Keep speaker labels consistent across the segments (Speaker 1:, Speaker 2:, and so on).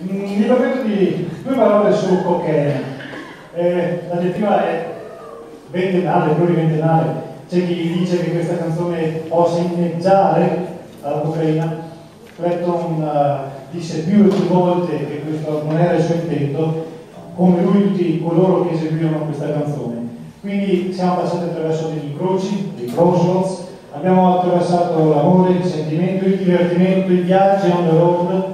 Speaker 1: Mi permetto di due parole su cocaine. L'aggettiva è ventennale, pluriventennale. C'è chi dice che questa canzone possa inneggiare alla cocaina. Clapton disse più e più volte che questo non era il suo intento, come lui tutti coloro che eseguivano questa canzone. Quindi siamo passati attraverso degli incroci, dei crossroads, abbiamo attraversato l'amore, il sentimento, il divertimento, i viaggi on the road,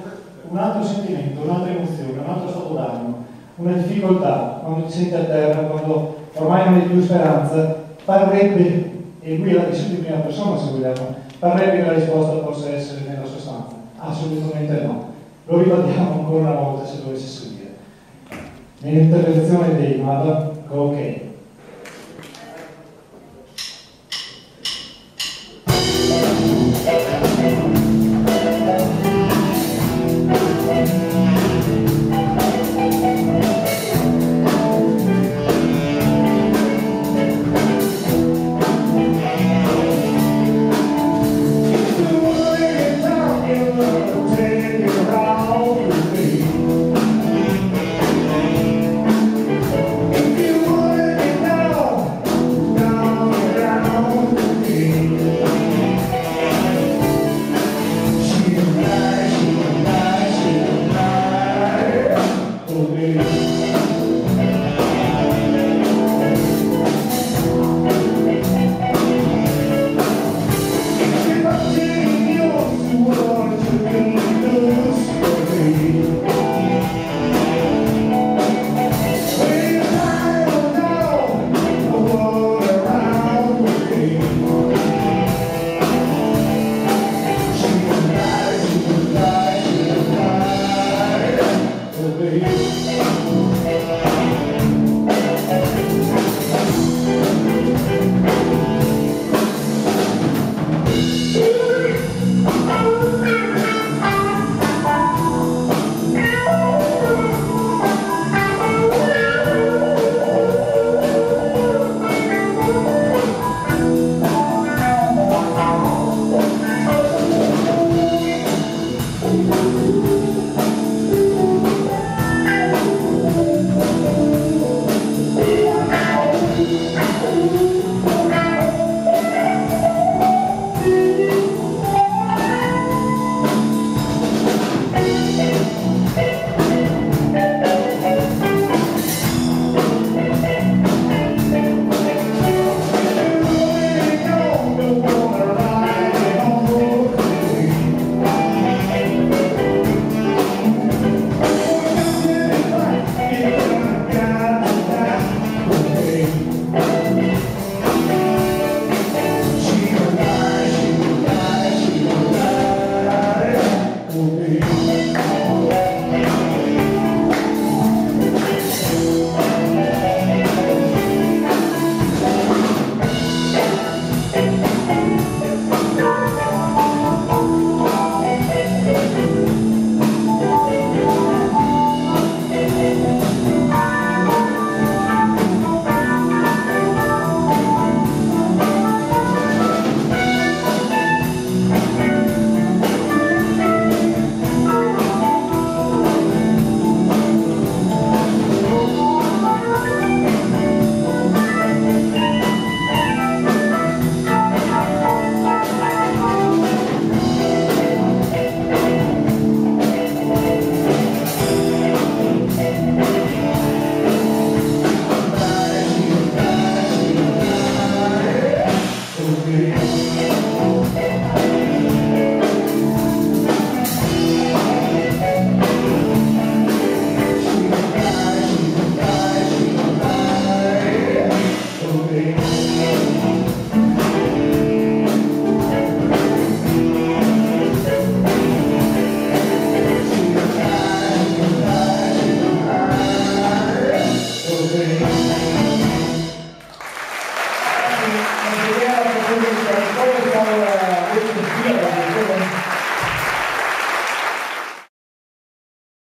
Speaker 1: un altro sentimento, un'altra emozione, un altro stato d'animo, una difficoltà, quando ti senti a terra, quando ormai non hai più speranza, parrebbe, e lui l'ha vissuto in prima persona se vogliamo, parrebbe che la risposta possa essere nella sostanza. Assolutamente no. Lo ribadiamo ancora una volta se dovesse servire. Nell'intervenzione dei Mada, ok.